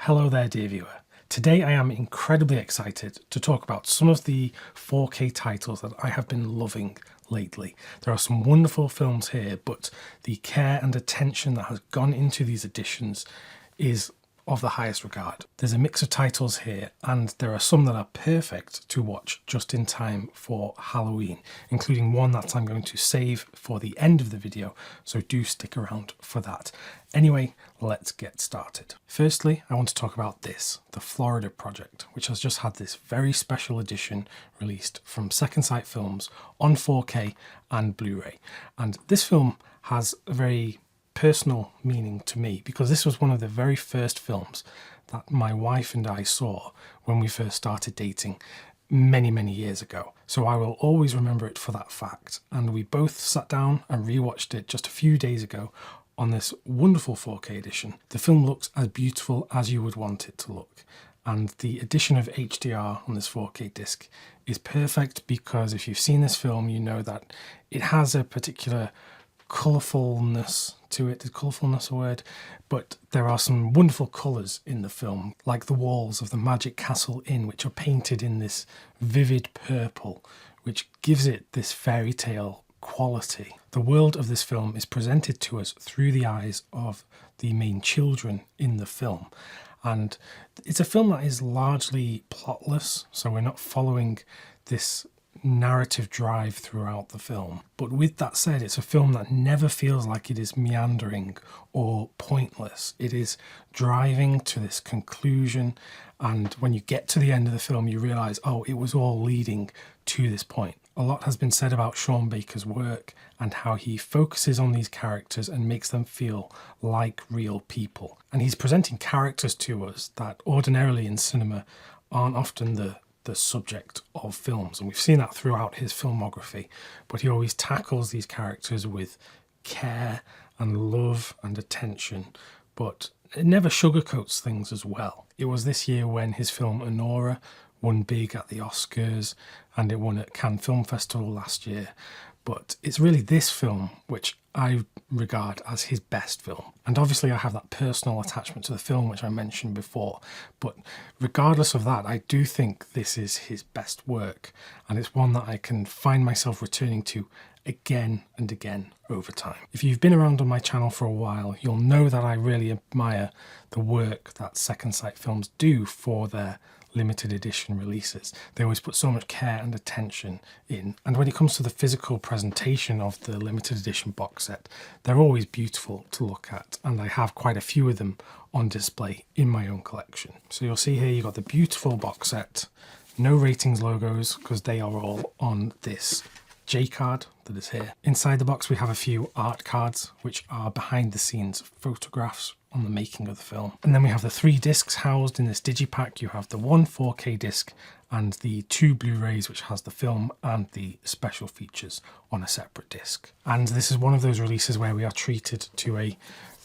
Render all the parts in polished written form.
Hello there, dear viewer. Today I am incredibly excited to talk about some of the 4K titles that I have been loving lately. There are some wonderful films here, but the care and attention that has gone into these editions is of the highest regard. There's a mix of titles here, and there are some that are perfect to watch just in time for Halloween, including one that I'm going to save for the end of the video, so do stick around for that. Anyway, let's get started. Firstly, I want to talk about this, The Florida Project, which has just had this very special edition released from Second Sight Films on 4K and Blu-ray. And this film has a very personal meaning to me because this was one of the very first films that my wife and I saw when we first started dating many years ago. So I will always remember it for that fact. And we both sat down and rewatched it just a few days ago on this wonderful 4K edition. The film looks as beautiful as you would want it to look. And the addition of HDR on this 4K disc is perfect because if you've seen this film, you know that it has a particular colourfulness to it. Is colourfulness a word? But there are some wonderful colours in the film, like the walls of the Magic Castle Inn, which are painted in this vivid purple, which gives it this fairy tale quality. The world of this film is presented to us through the eyes of the main children in the film. And it's a film that is largely plotless, so we're not following this narrative drive throughout the film. But with that said, it's a film that never feels like it is meandering or pointless. It is driving to this conclusion, and when you get to the end of the film you realise, oh, it was all leading to this point. A lot has been said about Sean Baker's work and how he focuses on these characters and makes them feel like real people. And he's presenting characters to us that ordinarily in cinema aren't often the subject of films, and we've seen that throughout his filmography, but he always tackles these characters with care and love and attention, but it never sugarcoats things as well. It was this year when his film Anora won big at the Oscars, and it won at Cannes Film Festival last year, but it's really this film which I regard as his best film. And obviously I have that personal attachment to the film which I mentioned before, but regardless of that, I do think this is his best work, and it's one that I can find myself returning to again and again over time. If you've been around on my channel for a while, you'll know that I really admire the work that Second Sight Films do for their limited edition releases. They always put so much care and attention in, and when it comes to the physical presentation of the limited edition box set, they're always beautiful to look at, and I have quite a few of them on display in my own collection. So you'll see here you've got the beautiful box set, no ratings logos because they are all on this J card that is here. Inside the box we have a few art cards which are behind the scenes photographs on the making of the film. And then we have the 3 discs housed in this digipack. You have the 1 4K disc and the 2 Blu-rays which has the film and the special features on a separate disc. And this is one of those releases where we are treated to a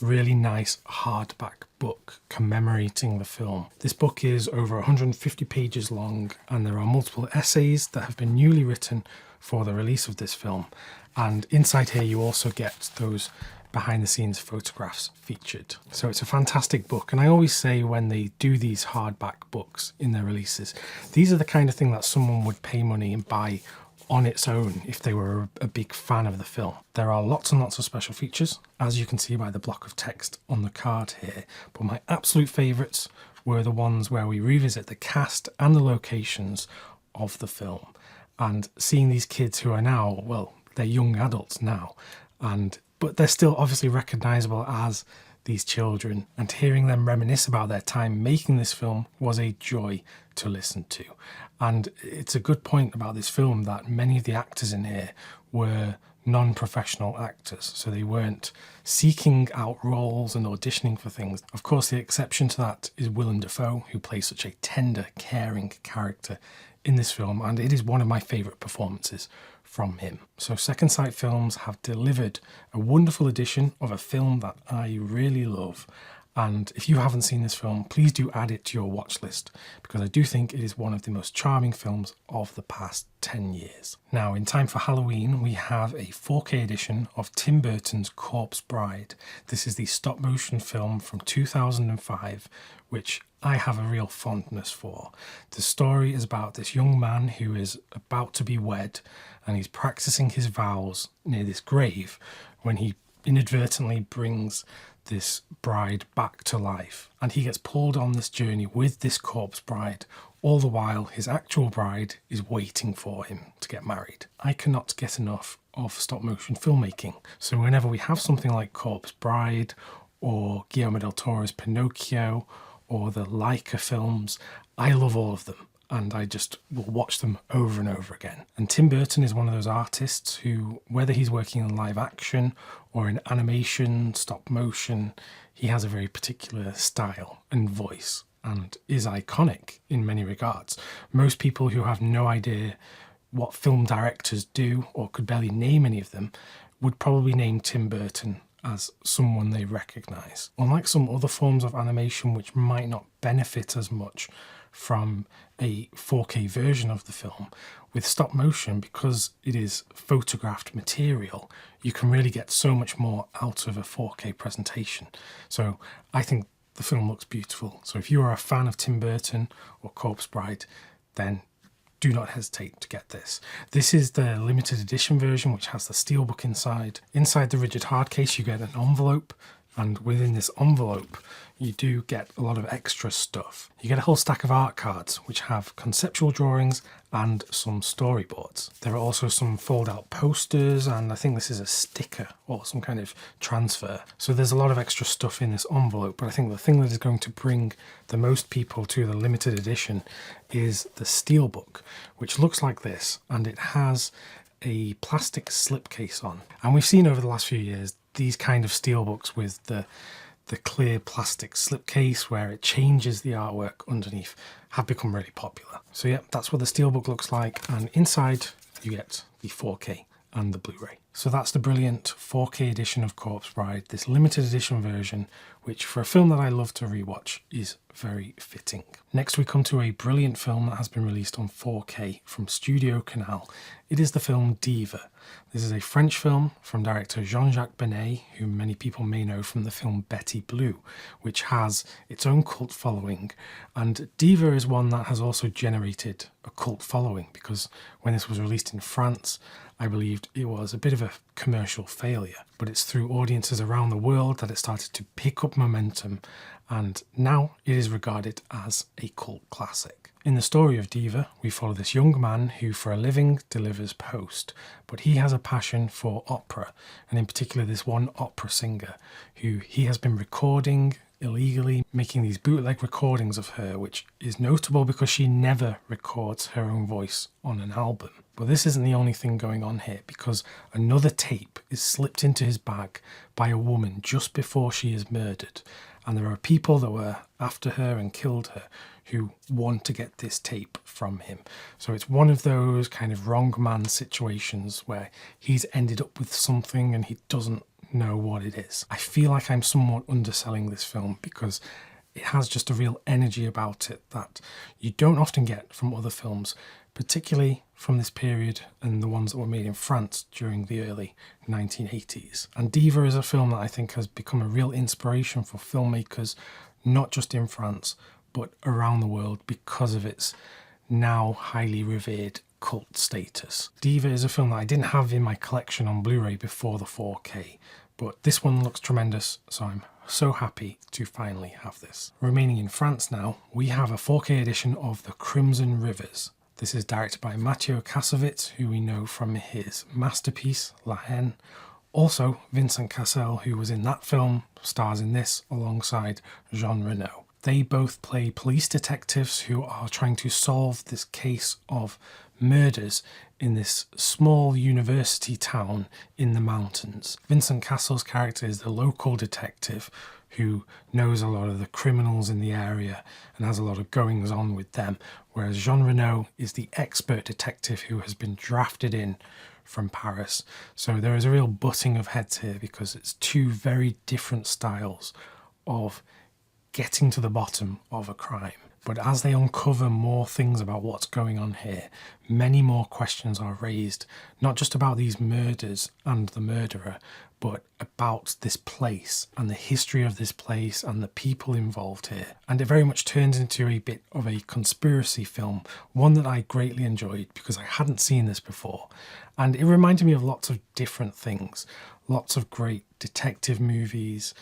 really nice hardback book commemorating the film. This book is over 150 pages long, and there are multiple essays that have been newly written for the release of this film. And inside here you also get those behind the scenes photographs featured. So it's a fantastic book, and I always say when they do these hardback books in their releases, these are the kind of thing that someone would pay money and buy on its own if they were a big fan of the film. There are lots and lots of special features, as you can see by the block of text on the card here, but my absolute favourites were the ones where we revisit the cast and the locations of the film, and seeing these kids who are now, well, they're young adults now, but they're still obviously recognisable as these children, and hearing them reminisce about their time making this film was a joy to listen to. And it's a good point about this film that many of the actors in here were non-professional actors, so they weren't seeking out roles and auditioning for things. Of course, the exception to that is Willem Dafoe, who plays such a tender, caring character in this film, and it is one of my favourite performances from him. So Second Sight Films have delivered a wonderful edition of a film that I really love, And if you haven't seen this film, please do add it to your watch list, because I do think it is one of the most charming films of the past 10 years. Now, in time for Halloween, we have a 4K edition of Tim Burton's Corpse Bride. This is the stop motion film from 2005, which I have a real fondness for. The story is about this young man who is about to be wed, and he's practicing his vows near this grave when he inadvertently brings this bride back to life, and he gets pulled on this journey with this corpse bride, all the while his actual bride is waiting for him to get married. I cannot get enough of stop motion filmmaking, so whenever we have something like Corpse Bride or Guillermo del Toro's Pinocchio or the Laika films, I love all of them, and I just will watch them over and over again. And Tim Burton is one of those artists who, whether he's working in live action or in animation, stop motion, he has a very particular style and voice and is iconic in many regards. Most people who have no idea what film directors do or could barely name any of them would probably name Tim Burton as someone they recognise. Unlike some other forms of animation which might not benefit as much from a 4K version of the film, with stop motion, because it is photographed material, you can really get so much more out of a 4K presentation. So I think the film looks beautiful. So if you are a fan of Tim Burton or Corpse Bride, then do not hesitate to get this. This is the limited edition version, which has the steelbook inside. Inside the rigid hard case, you get an envelope, and within this envelope, you do get a lot of extra stuff. You get a whole stack of art cards, which have conceptual drawings and some storyboards. There are also some fold-out posters, and I think this is a sticker or some kind of transfer. So there's a lot of extra stuff in this envelope, but I think the thing that is going to bring the most people to the limited edition is the steelbook, which looks like this, and it has a plastic slipcase on. And we've seen over the last few years these kind of steelbooks with the clear plastic slipcase where it changes the artwork underneath have become really popular. So yeah, that's what the steelbook looks like, and inside you get the 4K and the Blu-ray. So that's the brilliant 4K edition of Corpse Bride, this limited edition version, which for a film that I love to rewatch is very fitting. Next we come to a brilliant film that has been released on 4K from Studio Canal. It is the film Diva. This is a French film from director Jean-Jacques Benet, who many people may know from the film Betty Blue, which has its own cult following. And Diva is one that has also generated a cult following, because when this was released in France, I believed it was a bit of a commercial failure, but it's through audiences around the world that it started to pick up momentum, and now it is regarded as a cult classic. In the story of Diva, we follow this young man who for a living delivers post, but he has a passion for opera, and in particular this one opera singer who he has been recording illegally, making these bootleg recordings of her, which is notable because she never records her own voice on an album. But this isn't the only thing going on here, because another tape is slipped into his bag by a woman just before she is murdered, and there are people that were after her and killed her who want to get this tape from him. So it's one of those kind of wrong man situations where he's ended up with something and he doesn't know what it is. I feel like I'm somewhat underselling this film because it has just a real energy about it that you don't often get from other films, particularly from this period and the ones that were made in France during the early 1980s. And Diva is a film that I think has become a real inspiration for filmmakers, not just in France, but around the world because of its now highly revered cult status. Diva is a film that I didn't have in my collection on Blu-ray before the 4K, but this one looks tremendous, so I'm so happy to finally have this. Remaining in France now, we have a 4K edition of The Crimson Rivers. This is directed by Mathieu Kassovitz, who we know from his masterpiece, La Haine. Also, Vincent Cassel, who was in that film, stars in this alongside Jean Reno. They both play police detectives who are trying to solve this case of murders in this small university town in the mountains. Vincent Cassel's character is the local detective who knows a lot of the criminals in the area and has a lot of goings on with them, whereas Jean Reno is the expert detective who has been drafted in from Paris. So there is a real butting of heads here because it's two very different styles of getting to the bottom of a crime. But as they uncover more things about what's going on here, many more questions are raised, not just about these murders and the murderer, but about this place and the history of this place and the people involved here. And it very much turns into a bit of a conspiracy film, one that I greatly enjoyed because I hadn't seen this before. And it reminded me of lots of different things, lots of great detective movies,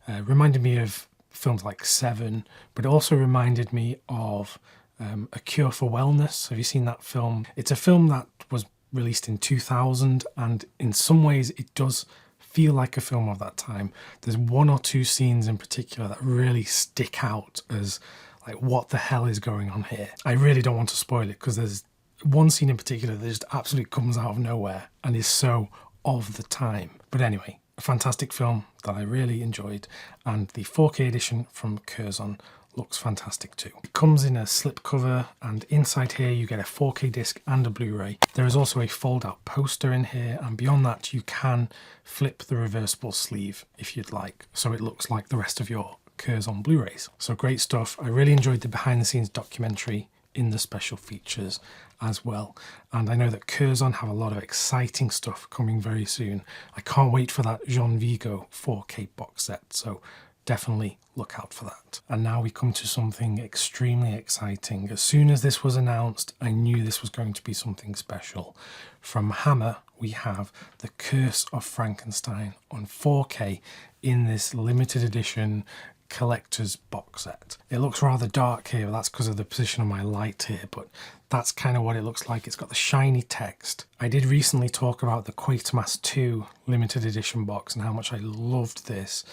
reminded me of films like Seven, but it also reminded me of A Cure for Wellness. Have you seen that film? It's a film that was released in 2000, and in some ways it does feel like a film of that time. There's one or two scenes in particular that really stick out as like, what the hell is going on here? I really don't want to spoil it because there's one scene in particular that just absolutely comes out of nowhere and is so of the time. But anyway, a fantastic film that I really enjoyed, and the 4K edition from Curzon looks fantastic too. It comes in a slipcover, and inside here you get a 4K disc and a Blu-ray. There is also a fold-out poster in here, and beyond that you can flip the reversible sleeve if you'd like, so it looks like the rest of your Curzon Blu-rays. So great stuff. I really enjoyed the behind-the-scenes documentary in the special features as well, and I know that Curzon have a lot of exciting stuff coming very soon. I can't wait for that Jean Vigo 4K box set, so definitely look out for that. And now we come to something extremely exciting. As soon as this was announced, I knew this was going to be something special. From Hammer, we have The Curse of Frankenstein on 4K in this limited edition collector's box set. It looks rather dark here, but that's because of the position of my light here, but that's kind of what it looks like. It's got the shiny text. I did recently talk about the Quatermass 2 limited edition box and how much I loved this,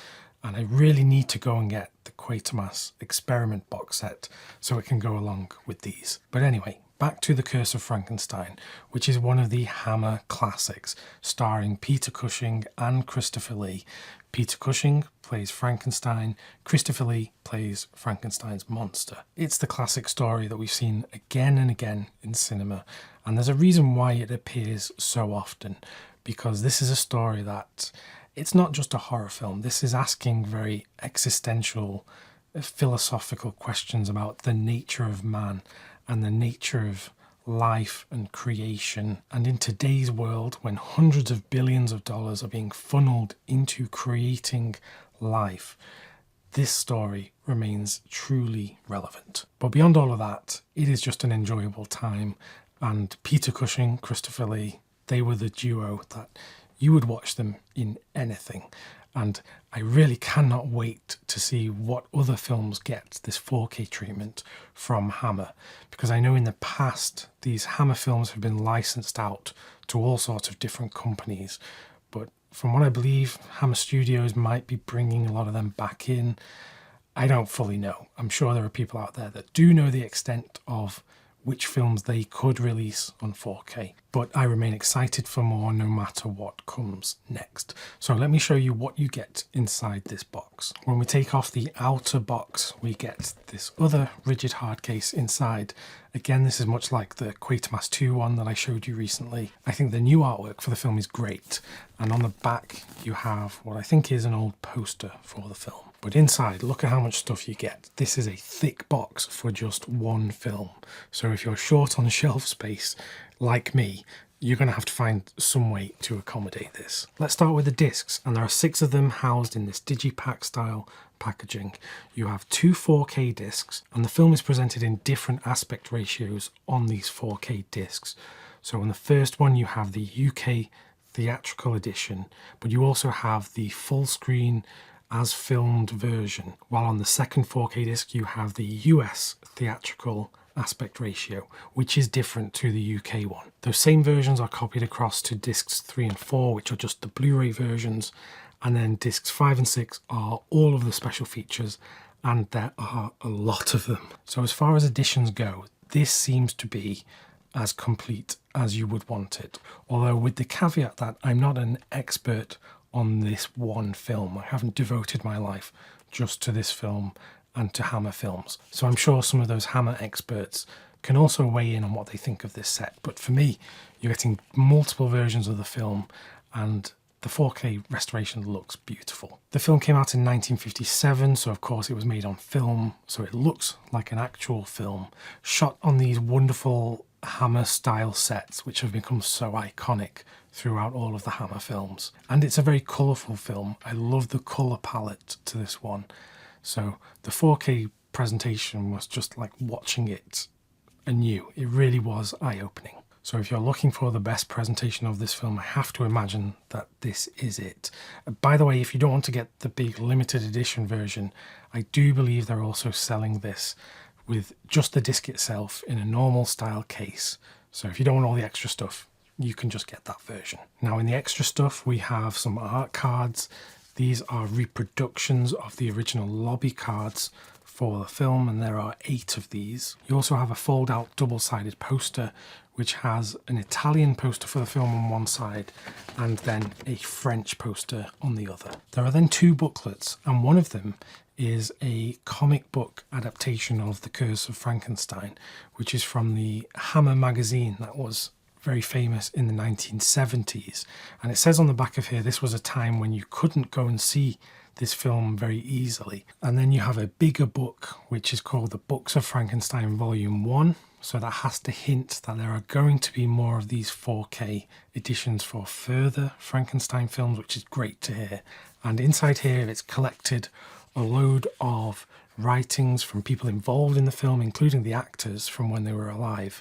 and I really need to go and get the Quatermass Experiment box set so it can go along with these. But anyway, back to The Curse of Frankenstein, which is one of the Hammer classics, starring Peter Cushing and Christopher Lee. Peter Cushing plays Frankenstein, Christopher Lee plays Frankenstein's monster. It's the classic story that we've seen again and again in cinema, and there's a reason why it appears so often, because this is a story that, it's not just a horror film. This is asking very existential, philosophical questions about the nature of man and the nature of life and creation. And in today's world, when hundreds of billions of dollars are being funneled into creating life, this story remains truly relevant. But beyond all of that, it is just an enjoyable time. And Peter Cushing, Christopher Lee, they were the duo that you would watch them in anything. And I really cannot wait to see what other films get this 4K treatment from Hammer, because I know in the past these Hammer films have been licensed out to all sorts of different companies, but from what I believe, Hammer Studios might be bringing a lot of them back in. I don't fully know. I'm sure there are people out there that do know the extent of which films they could release on 4K. But I remain excited for more no matter what comes next. So let me show you what you get inside this box. When we take off the outer box, we get this other rigid hard case inside. Again, this is much like the Quatermass 2 one that I showed you recently. I think the new artwork for the film is great. And on the back, you have what I think is an old poster for the film. But inside, look at how much stuff you get. This is a thick box for just one film. So if you're short on shelf space, like me, you're going to have to find some way to accommodate this. Let's start with the discs, and there are 6 of them housed in this digipack style packaging. You have 2 4K discs, and the film is presented in different aspect ratios on these 4K discs. So on the first one you have the UK theatrical edition, but you also have the full screen as filmed version, while on the second 4K disc you have the US theatrical aspect ratio, which is different to the UK one. Those same versions are copied across to discs 3 and 4, which are just the Blu-ray versions, and then discs 5 and 6 are all of the special features, and there are a lot of them. So as far as editions go, this seems to be as complete as you would want it, although with the caveat that I'm not an expert on this one film. I haven't devoted my life just to this film and to Hammer films. So I'm sure some of those Hammer experts can also weigh in on what they think of this set. But for me, you're getting multiple versions of the film, and the 4K restoration looks beautiful. The film came out in 1957, so of course it was made on film, so it looks like an actual film, shot on these wonderful Hammer style sets which have become so iconic throughout all of the Hammer films. And it's a very colourful film. I love the colour palette to this one. So the 4K presentation was just like watching it anew. It really was eye-opening. So if you're looking for the best presentation of this film, I have to imagine that this is it. By the way, if you don't want to get the big limited edition version, I do believe they're also selling this with just the disc itself in a normal style case. So if you don't want all the extra stuff, you can just get that version. Now in the extra stuff, we have some art cards. These are reproductions of the original lobby cards for the film, and there are 8 of these. You also have a fold-out double-sided poster which has an Italian poster for the film on one side and then a French poster on the other. There are then 2 booklets, and one of them is a comic book adaptation of The Curse of Frankenstein, which is from the Hammer magazine that was very famous in the 1970s. And it says on the back of here, this was a time when you couldn't go and see this film very easily. And then you have a bigger book which is called The Books of Frankenstein Volume 1. So that has to hint that there are going to be more of these 4K editions for further Frankenstein films, which is great to hear. And inside here it's collected a load of writings from people involved in the film, including the actors from when they were alive.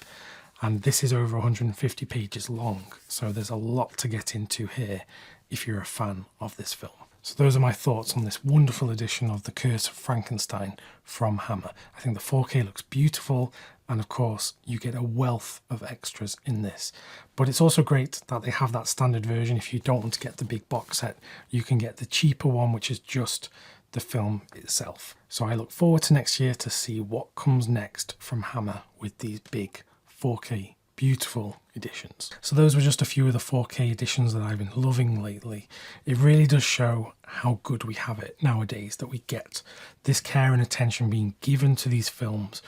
And this is over 150 pages long, so there's a lot to get into here if you're a fan of this film. So those are my thoughts on this wonderful edition of The Curse of Frankenstein from Hammer. I think the 4K looks beautiful, and of course you get a wealth of extras in this. But it's also great that they have that standard version. If you don't want to get the big box set, you can get the cheaper one, which is just the film itself. So I look forward to next year to see what comes next from Hammer with these big 4K beautiful editions. So those were just a few of the 4K editions that I've been loving lately. It really does show how good we have it nowadays, that we get this care and attention being given to these films,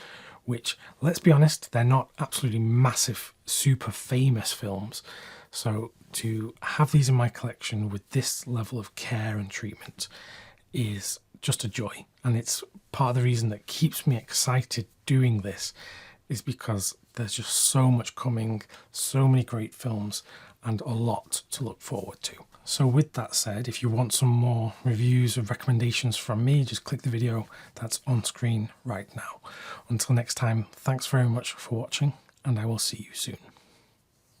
which, let's be honest, they're not absolutely massive, super famous films. So to have these in my collection with this level of care and treatment is just a joy. And it's part of the reason that keeps me excited doing this, is because there's just so much coming, so many great films, and a lot to look forward to. So with that said, if you want some more reviews or recommendations from me, just click the video that's on screen right now. Until next time, thanks very much for watching, and I will see you soon.